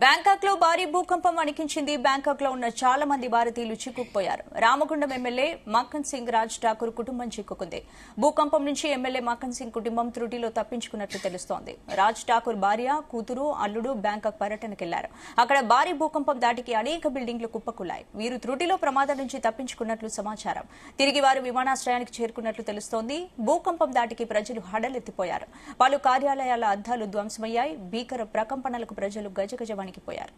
Bangkok లో భారీ భూకంపం వణికించింది. బ్యాంకాక్ లో ఉన్న చాలా మంది భారతీయులు చిక్కుకుపోయారు. రామగుండం ఎమ్మెల్యే మక్కన్ సింగ్ రాజ్ ఠాకూర్ కుటుంబం చిక్కుకుంది. భూకంపం నుంచి ఎమ్మెల్యే మక్కన్ సింగ్ కుటుంబం త్రుటిలో తప్పించుకున్నట్లు తెలుస్తోంది. రాజ్ ఠాకూర్ భార్య, కూతురు, అల్లుడు బ్యాంకాక్ పర్యటనకెళ్లారు. అక్కడ భారీ భూకంపం దాటికి అనేక బిల్డింగ్లు కుప్పకూలాయి. వీరు త్రుటిలో ప్రమాదం నుంచి తప్పించుకున్నట్లు సమాచారం. తిరిగి వారు విమానాశ్రయానికి చేరుకున్నట్లు తెలుస్తోంది. భూకంపం దాటికి ప్రజలు హడలెత్తిపోయారు. పలు కార్యాలయాల అద్దాలు ధ్వంసమయ్యాయి. భీకర ప్రకంపనలకు ప్రజలు గజగజ వణికిపోయారు.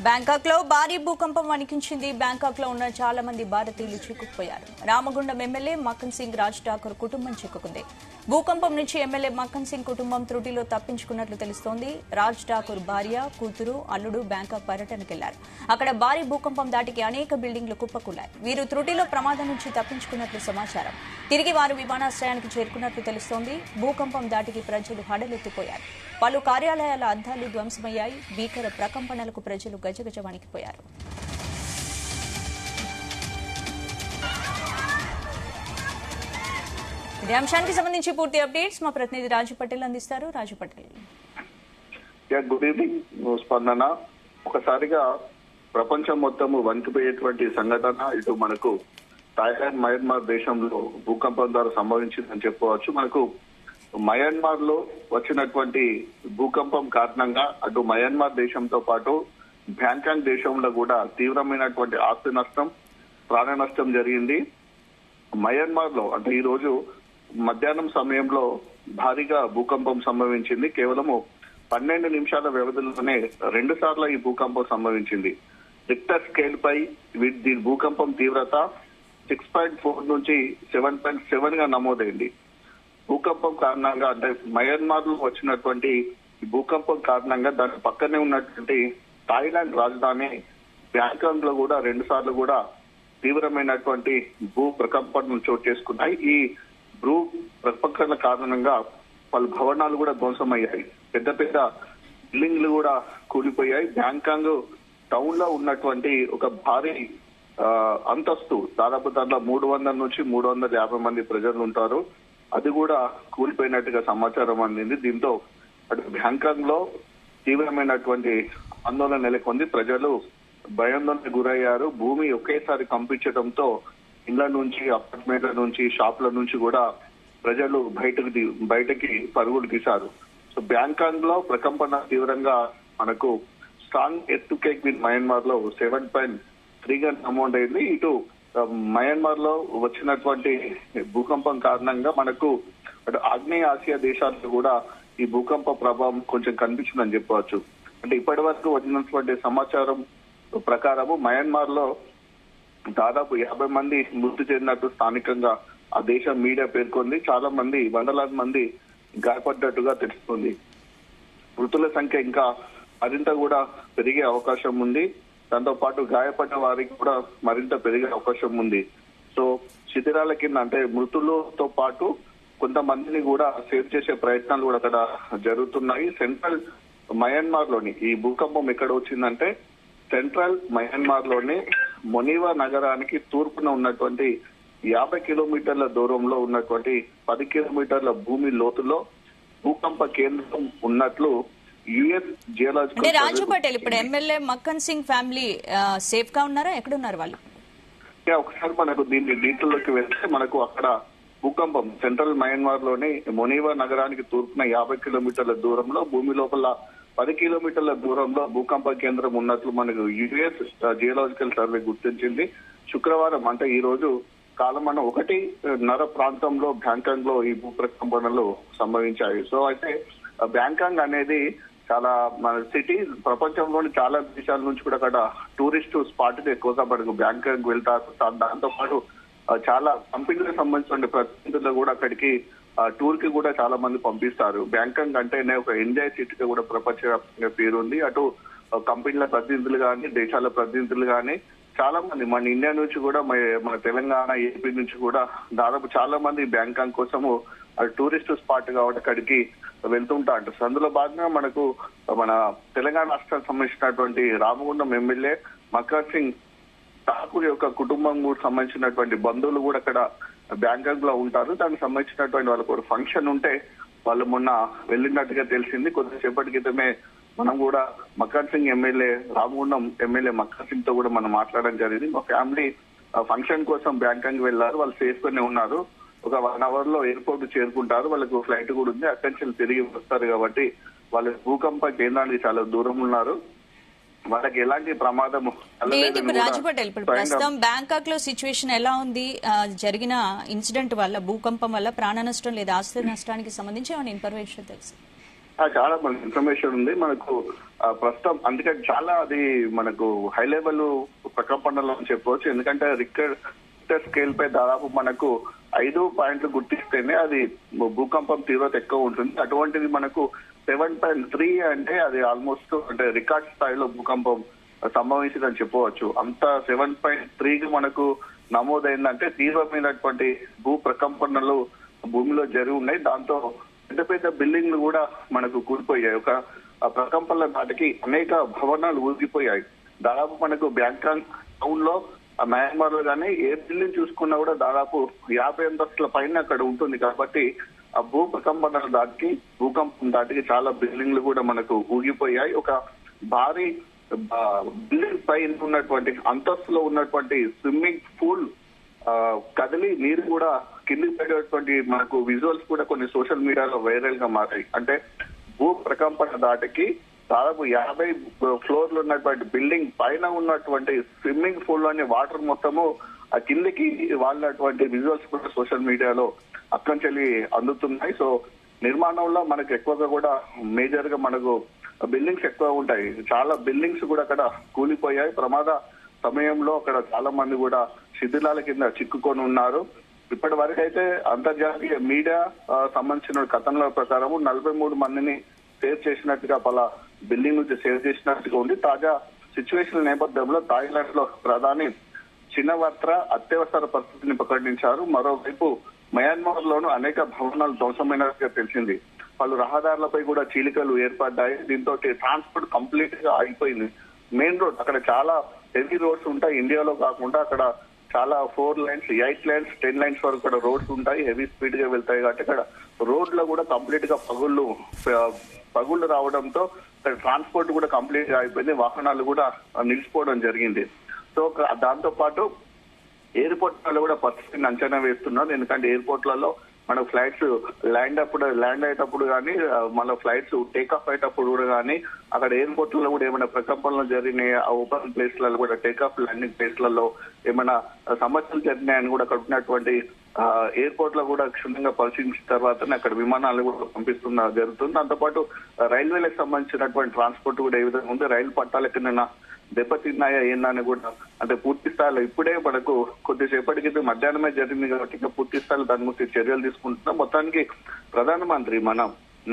బ్యాంకాక్ లో భారీ భూకంపం వణికించింది. బ్యాంకాక్ లో ఉన్న చాలా మంది భారతీయులు చిక్కుకుపోయారు. రామగుండం ఎమ్మెల్యే మక్కన్ సింగ్ రాజ్ ఠాకూర్ కుటుంబం చిక్కుకుంది. భూకంపం నుంచి ఎమ్మెల్యే మక్కన్ సింగ్ కుటుంబం త్రుటిలో తప్పించుకున్నట్లు తెలుస్తోంది. రాజ్ ఠాకూర్ భార్య, కూతురు, అల్లుడు బ్యాంకాక్ పర్యటనకెళ్లారు. అక్కడ భారీ భూకంపం దాటికి అనేక బిల్డింగ్లు కుప్పకూలాయి. వీరు త్రుటిలో ప్రమాదం నుంచి తప్పించుకున్నట్లు సమాచారం. తిరిగి వారు విమానాశ్రయానికి చేరుకున్నట్లు తెలుస్తోంది. భూకంపం దాటికి ప్రజలు హడలెత్తిపోయారు. పలు కార్యాలయాల అద్దాలు ధ్వంసమయ్యాయి. భీకర ప్రకంపనలకు ప్రజలు గజగజ వణికిపోయారు. ఇదే అంశానికి సంబంధించి పూర్తి అప్డేట్స్ మా ప్రతినిధి రాజు పటేల్ అందిస్తారు. రాజు పటేల్. గుడ్ ఈవినింగ్ స్పందన. ఒకసారిగా ప్రపంచం మొత్తము వణికిపోయేటువంటి సంఘటన ఇటు మనకు థాయిలాండ్, మయన్మార్ దేశంలో భూకంపం ద్వారా సంభవించిందని చెప్పవచ్చు. మనకు మయన్మార్ లో వచ్చినటువంటి భూకంపం కారణంగా అటు మయన్మార్ దేశంతో పాటు బ్యాంకాక్ దేశంలో కూడా తీవ్రమైనటువంటి ఆస్తి నష్టం, ప్రాణ నష్టం జరిగింది. మయన్మార్ లో అంటే ఈ రోజు మధ్యాహ్నం సమయంలో భారీగా భూకంపం సంభవించింది. కేవలము 12 నిమిషాల వ్యవధిలోనే 2 సార్లు ఈ భూకంపం సంభవించింది. రిక్టర్ స్కేల్ పై దీని భూకంపం తీవ్రత 6.4 నుంచి 7.7 గా నమోదైంది. భూకంపం కారణంగా అంటే మయన్మార్ లో వచ్చినటువంటి భూకంపం కారణంగా దాని పక్కనే ఉన్నటువంటి థాయిలాండ్ రాజధాని బ్యాంకాక్ లో కూడా 2 సార్లు కూడా తీవ్రమైనటువంటి భూ ప్రకంపనలు చోటు చేసుకున్నాయి. ఈ భూ ప్రకంపనల కారణంగా పలు భవనాలు కూడా ధ్వంసమయ్యాయి. పెద్ద పెద్ద బిల్డింగ్లు కూడా కూలిపోయాయి. బ్యాంకాక్ టౌన్ లో ఉన్నటువంటి ఒక భారీ అంతస్తు దాదాపు దాంట్లో 300 నుంచి 350 మంది ప్రజలు ఉంటారు. అది కూడా కూలిపోయినట్టుగా సమాచారం అందింది. దీంతో అటు బ్యాంకాక్ లో తీవ్రమైనటువంటి ఆందోళన నెలకొంది. ప్రజలు భయాందోళనకు గురయ్యారు. భూమి ఒకేసారి కంపించడంతో ఇళ్ల నుంచి, అపార్ట్మెంట్ల నుంచి, షాపుల నుంచి కూడా ప్రజలు బయటకి పరుగులు తీశారు. సో బ్యాంకాక్ లో ప్రకంపన తీవ్రంగా మనకు స్ట్రాంగ్ ఎర్త్క్వేక్ విన్ మయన్మార్ లో 7.3 గా నమోదైంది. ఇటు మయన్మార్ లో వచ్చినటువంటి భూకంపం కారణంగా మనకు అటు ఆగ్నేయ ఆసియా దేశాల్లో కూడా ఈ భూకంప ప్రభావం కొంచెం కనిపించిందని చెప్పవచ్చు. అంటే ఇప్పటి వరకు వచ్చినటువంటి సమాచారం ప్రకారము మయన్మార్ లో దాదాపు 50 మంది మృతి చెందినట్టు స్థానికంగా ఆ దేశం మీడియా పేర్కొంది. చాలా మంది, వందలాది మంది గాయపడ్డట్టుగా తెలుస్తుంది. మృతుల సంఖ్య ఇంకా మరింత కూడా పెరిగే అవకాశం ఉంది. దాంతో పాటు గాయపడ్డ వారికి కూడా మరింత పెరిగే అవకాశం ఉంది. సో శిథిరాల కింద అంటే మృతులతో పాటు కొంతమందిని కూడా సేవ్ చేసే ప్రయత్నాలు కూడా అక్కడ జరుగుతున్నాయి. సెంట్రల్ మయన్మార్ లోని ఈ భూకంపం ఎక్కడ వచ్చిందంటే సెంట్రల్ మయన్మార్ లోని మొనివా నగరానికి తూర్పున ఉన్నటువంటి 50 కిలోమీటర్ల దూరంలో ఉన్నటువంటి 10 కిలోమీటర్ల భూమి లోతులో భూకంప కేంద్రం ఉన్నట్లు యుఎస్ జియోలాజికల్. రాజు పటేల్, ఇప్పుడు MLA Makkan Singh family safe గా ఉన్నారా? ఎక్కడున్నారు వాళ్ళు? ఒకసారి మనకు దీని డీటెయిల్లోకి వెళ్తే మనకు అక్కడ భూకంపం సెంట్రల్ మయన్మార్ లోని మొనివా నగరానికి తూర్పున 50 కిలోమీటర్ల దూరంలో భూమి లోపల 10 కిలోమీటర్ల దూరంలో భూకంప కేంద్రం ఉన్నట్లు మనకు యుఎస్ జియోలాజికల్ సర్వే గుర్తించింది. శుక్రవారం అంటే ఈ రోజు కాలమాన 1:30 ప్రాంతంలో బ్యాంకాక్ లో ఈ భూ ప్రకంపనలు సంభవించాయి. సో అయితే బ్యాంకాక్ అనేది చాలా మన సిటీ, ప్రపంచంలోని చాలా దేశాల నుంచి కూడా అక్కడ టూరిస్ట్ స్పాట్ ఎక్కువగా మనకు బ్యాంకాక్ వెళ్తారు. దాంతో పాటు చాలా కంపెనీలకు సంబంధించిన ప్రతినిధులు కూడా అక్కడికి టూర్ కి కూడా చాలా మంది పంపిస్తారు. బ్యాంకాక్ అంటేనే ఒక ఎంజాయ్ సిటీగా కూడా ప్రపంచవ్యాప్తంగా పేరుంది. అటు కంపెనీల ప్రతినిధులు కానీ, దేశాల ప్రతినిధులు కానీ చాలా మంది మన ఇండియా నుంచి కూడా మన తెలంగాణ ఏపీ నుంచి కూడా దాదాపు చాలా మంది బ్యాంకాక్ కోసము టూరిస్ట్ స్పాట్ కాబట్టి అక్కడికి వెళ్తుంటా అంటారు. అందులో భాగంగా మనకు మన తెలంగాణ రాష్ట్రానికి సంబంధించినటువంటి రామగుండం ఎమ్మెల్యే మక్కన్ సింగ్ ఠాకూర్ యొక్క కుటుంబం కూడా సంబంధించినటువంటి బంధువులు కూడా అక్కడ బ్యాంకాక్ లో ఉంటారు. దానికి సంబంధించినటువంటి వాళ్ళకు ఒక ఫంక్షన్ ఉంటే వాళ్ళు మొన్న వెళ్ళినట్టుగా తెలిసింది. కొద్దిసేపటి క్రితమే మనం కూడా మక్కన్ సింగ్ ఎమ్మెల్యే రామగుండం ఎమ్మెల్యే మక్కన్ సింగ్ తో కూడా మనం మాట్లాడడం జరిగింది. మా ఫ్యామిలీ ఫంక్షన్ కోసం బ్యాంకాక్ వెళ్లారు, వాళ్ళు సేఫ్ గానే ఉన్నారు. ఒక 1 అవర్ లో ఎయిర్పోర్ట్ చేరుకుంటారు, వాళ్ళకు ఫ్లైట్ కూడా ఉంది, అక్కడి నుంచి తిరిగి వస్తారు. కాబట్టి వాళ్ళు భూకంప కేంద్రానికి చాలా దూరం ఉన్నారు, వాళ్ళకి ఎలాంటి ప్రమాదం రాజు పటేల్. ఇప్పుడు ప్రస్తుతం బ్యాంకాక్ లో సిచ్యువేషన్ ఎలా ఉంది? జరిగిన ఇన్సిడెంట్ వల్ల, భూకంపం వల్ల ప్రాణ నష్టం లేదా ఆస్తి నష్టానికి సంబంధించి ఏమైనా ఇన్ఫర్మేషన్ తెలుసు? చాలా మనకి ఇన్ఫర్మేషన్ ఉంది మనకు ప్రస్తుతం. అందుకని చాలా అది మనకు హై లెవెల్ ప్రకంపనలు అని చెప్పవచ్చు. ఎందుకంటే రిక్టర్ స్కేల్ పై దాదాపు మనకు 5 పాయింట్లు గుర్తిస్తేనే అది భూకంపం తీవ్రత ఎక్కువ ఉంటుంది. అటువంటిది మనకు 7.3 అంటే అది ఆల్మోస్ట్ అంటే రికార్డ్ స్థాయిలో భూకంపం సంభవించిందని చెప్పవచ్చు. అంత 7.3కి మనకు నమోదైందంటే తీవ్రమైనటువంటి భూ ప్రకంపనలు భూమిలో జరిగి ఉన్నాయి. దాంతో పెద్ద పెద్ద బిల్డింగ్లు కూడా మనకు కూలిపోయాయి. ఒక ప్రకంపనల నాటికి అనేక భవనాలు ఊగిపోయాయి. దాదాపు మనకు బ్యాంకాక్ టౌన్ లో మయన్మార్ లో కానీ ఏ బిల్డింగ్ చూసుకున్నా కూడా దాదాపు 50 అంతస్తుల పైన అక్కడ ఉంటుంది. కాబట్టి ఆ భూ ప్రకంపనల భూకంపం దాటికి చాలా బిల్డింగ్లు కూడా మనకు ఊగిపోయాయి. ఒక భారీ బిల్డింగ్ పైన ఉన్నటువంటి అంతస్తులో ఉన్నటువంటి స్విమ్మింగ్ పూల్ కదిలి నీరు కూడా కిందికి పడేటువంటి మనకు విజువల్స్ కూడా కొన్ని సోషల్ మీడియాలో వైరల్ గా మారాయి. అంటే భూ ప్రకంపన దాటికి దాదాపు 50 ఫ్లోర్లు ఉన్నటువంటి బిల్డింగ్ పైన ఉన్నటువంటి స్విమ్మింగ్ పూల్ లోని వాటర్ మొత్తము ఆ కిందికి వాళ్ళటువంటి విజువల్స్ కూడా సోషల్ మీడియాలో అక్కడి అందుతున్నాయి. సో నిర్మాణంలో మనకు ఎక్కువగా కూడా మేజర్ గా మనకు బిల్డింగ్స్ ఎక్కువ ఉంటాయి. చాలా బిల్డింగ్స్ కూడా అక్కడ కూలిపోయాయి. ప్రమాద సమయంలో అక్కడ చాలా మంది కూడా శిథిలాల కింద చిక్కుకొని ఉన్నారు. ఇప్పటి వరకు అయితే అంతర్జాతీయ మీడియా సంబంధించిన కథనాల ప్రకారం 43 మందిని సేవ్ చేసినట్టుగా పలా బిల్డింగ్ నుంచి సేవ్ చేసినట్టుగా ఉంది. తాజా సిచ్యువేషన్ నేపథ్యంలో థాయిలాండ్ లో ప్రధాని చినవర్త్ర అత్యవసర పరిస్థితిని ప్రకటించారు. మరోవైపు మయన్మార్ లోను అనేక భవనాలు ధ్వంసమైనట్టుగా తెలిసింది. పలు రహదారులపై కూడా చీలికలు ఏర్పడ్డాయి. దీంతో ట్రాన్స్పోర్ట్ కంప్లీట్ గా ఆగిపోయింది. మెయిన్ రోడ్ అక్కడ చాలా హెవీ రోడ్స్ ఉంటాయి. ఇండియాలో కాకుండా అక్కడ చాలా 4 లైన్స్ 8 లైన్స్ 10 లైన్స్ వరకు కూడా రోడ్స్ ఉంటాయి. హెవీ స్పీడ్ గా వెళ్తాయి కాబట్టి అక్కడ రోడ్ లో కూడా కంప్లీట్ గా పగుళ్ళు రావడంతో ట్రాన్స్పోర్ట్ కూడా కంప్లీట్ గా అయిపోయింది. వాహనాలు కూడా నిలిచిపోవడం జరిగింది. సో దాంతో పాటు ఎయిర్పోర్ట్ లో కూడా పరిస్థితిని అంచనా వేస్తున్నారు. ఎందుకంటే ఎయిర్పోర్ట్లలో మన ఫ్లైట్స్ ల్యాండ్ అయ్యేటప్పుడు కానీ మన ఫ్లైట్స్ టేకాఫ్ అయ్యేటప్పుడు కూడా కానీ అక్కడ ఎయిర్పోర్ట్ లో కూడా ఏమైనా ప్రకంపనలు జరిగినాయి, ఆ ఓపెన్ ప్లేస్లలో కూడా టేకాఫ్ ల్యాండింగ్ ప్లేస్లలో ఏమైనా సమస్యలు జరిగినాయని కూడా అక్కడ ఉన్నటువంటి ఎయిర్పోర్ట్ లో కూడా క్షుణ్ణంగా పరిశీలించిన తర్వాతనే అక్కడ విమానాలు కూడా జరుగుతుంది. దాంతోపాటు రైల్వేలకు సంబంధించినటువంటి ట్రాన్స్పోర్ట్ కూడా ఏ విధంగా ఉంది, రైలు పట్టాల కింద దెబ్బతిన్నాయా ఏందని కూడా అంటే పూర్తి స్థాయిలో ఇప్పుడే మనకు కొద్దిసేపటికి మధ్యాహ్నమే జరిగింది కాబట్టి ఇంకా పూర్తి స్థాయిలో దాని గురించి చర్యలు తీసుకుంటున్నాం. మొత్తానికి ప్రధానమంత్రి మన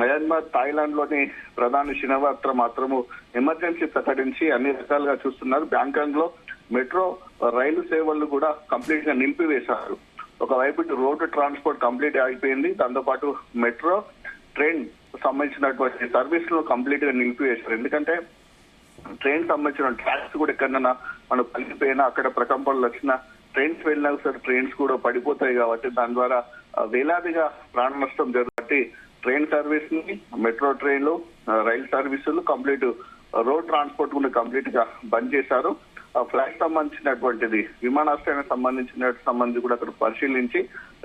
మయన్మార్ థాయిలాండ్ లోని ప్రధాని చినవర్త్ర మాత్రము ఎమర్జెన్సీ ప్రకటించి అన్ని రకాలుగా చూస్తున్నారు. బ్యాంకాక్ లో మెట్రో రైలు సేవలు కూడా కంప్లీట్ గా నిలిపివేశారు. ఒకవైపు రోడ్డు ట్రాన్స్పోర్ట్ కంప్లీట్ అయిపోయింది. దాంతోపాటు మెట్రో ట్రైన్ సంబంధించినటువంటి సర్వీస్ లు కంప్లీట్ గా నిలిపివేశారు. ఎందుకంటే ట్రైన్ సంబంధించిన ట్రాక్స్ కూడా ఎక్కడన్నా మనం పలికిపోయినా అక్కడ ప్రకంపనలు వచ్చిన ట్రైన్స్ వెళ్ళినా సరే ట్రైన్స్ కూడా పడిపోతాయి. కాబట్టి దాని ద్వారా వేలాదిగా ప్రాణ నష్టం జరుగుతుంది. ట్రైన్ సర్వీస్ ని మెట్రో ట్రైన్లు రైలు సర్వీసులు కంప్లీట్ రోడ్ ట్రాన్స్పోర్ట్ కూడా కంప్లీట్ గా బంద్ చేశారు. ఫ్లైట్ సంబంధించినటువంటిది విమానాశ్రయానికి సంబంధించి కూడా అక్కడ పరిశీలించి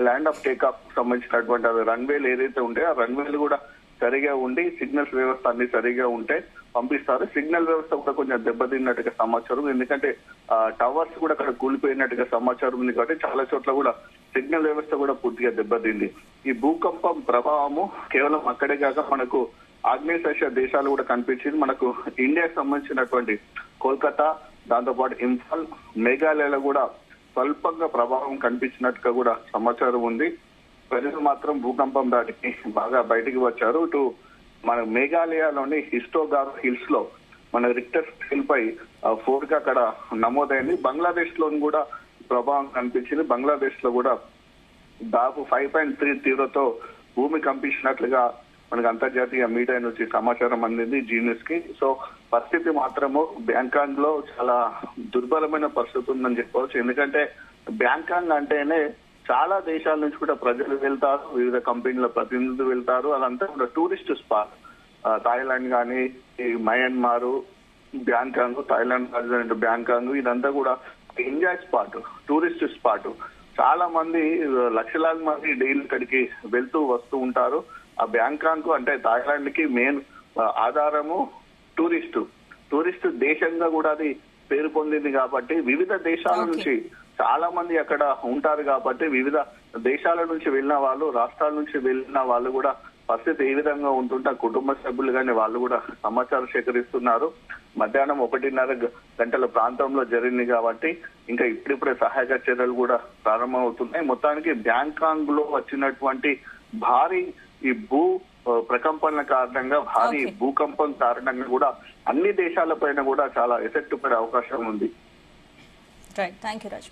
ల్యాండ్ ఆఫ్ టేక్ ఆఫ్ సంబంధించినటువంటి అది రన్వేలు ఏదైతే ఉంటాయో ఆ రన్వేలు కూడా సరిగా ఉండి సిగ్నల్స్ వ్యవస్థ అన్ని సరిగా ఉంటే పంపిస్తారు. సిగ్నల్ వ్యవస్థ కూడా కొంచెం దెబ్బతిన్నట్టుగా సమాచారం. ఎందుకంటే టవర్స్ కూడా అక్కడ కూలిపోయినట్టుగా సమాచారం ఉంది. కాబట్టి చాలా చోట్ల కూడా సిగ్నల్ వ్యవస్థ కూడా పూర్తిగా దెబ్బతింది. ఈ భూకంపం ప్రభావము కేవలం అక్కడే కాక మనకు ఆగ్నేయాసియా దేశాలు కూడా కనిపించింది. మనకు ఇండియాకి సంబంధించినటువంటి కోల్కతా, దాంతోపాటు ఇంఫాల్, మేఘాలయలో కూడా స్వల్పంగా ప్రభావం కనిపించినట్టుగా కూడా సమాచారం ఉంది. ప్రజలు మాత్రం భూకంపం దాటికి బాగా బయటికి వచ్చారు. ఇటు మన మేఘాలయలోని హిస్టోగార్ హిల్స్ లో మన రిక్టర్ స్కేల్ పై 4 గా అక్కడ నమోదైంది. బంగ్లాదేశ్ లో కూడా ప్రభావం కనిపించింది. బంగ్లాదేశ్ లో కూడా దాదాపు 5.3 తీవ్రతో భూమి కంపించినట్లుగా మనకు అంతర్జాతీయ మీడియా నుంచి సమాచారం అందింది జీనియస్ కి. సో పరిస్థితి మాత్రము బ్యాంకాంగ్ లో చాలా దుర్బలమైన పరిస్థితి ఉందని చెప్పవచ్చు. ఎందుకంటే బ్యాంకాంగ్ అంటేనే చాలా దేశాల నుంచి కూడా ప్రజలు వెళ్తారు, వివిధ కంపెనీల ప్రతినిధులు వెళ్తారు. అదంతా కూడా టూరిస్ట్ స్పాట్. థాయిలాండ్ కానీ, మయన్మార్, బ్యాంకాంగ్, థాయిలాండ్ రాజధాని బ్యాంకాంగ్, ఇదంతా కూడా ఎంజాయ్ స్పాట్, టూరిస్ట్ స్పాట్. చాలా మంది లక్షలాది మంది డైలీ ఇక్కడికి వెళ్తూ వస్తూ ఉంటారు. ఆ బ్యాంకాంగ్ అంటే థాయిలాండ్ కి మెయిన్ ఆధారము టూరిస్ట్ దేశంగా కూడా అది పేరు పొందింది. కాబట్టి వివిధ దేశాల నుంచి చాలా మంది అక్కడ ఉంటారు. కాబట్టి వివిధ దేశాల నుంచి వెళ్ళిన వాళ్ళు, రాష్ట్రాల నుంచి వెళ్ళిన వాళ్ళు కూడా పరిస్థితి ఏ విధంగా ఉంటుంటే కుటుంబ సభ్యులు కానీ వాళ్ళు కూడా సమాచారం సేకరిస్తున్నారు. మధ్యాహ్నం 1:30 గంటల ప్రాంతంలో జరిగింది కాబట్టి ఇంకా ఇప్పుడిప్పుడే సహాయక చర్యలు కూడా ప్రారంభమవుతున్నాయి. మొత్తానికి బ్యాంకాంగ్ లో వచ్చినటువంటి భారీ ఈ ప్రకంపనల కారణంగా, భారీ భూకంపం కారణంగా కూడా అన్ని దేశాలపైన కూడా చాలా ఎఫెక్ట్ పడే అవకాశం ఉంది. Right, thank you Raj.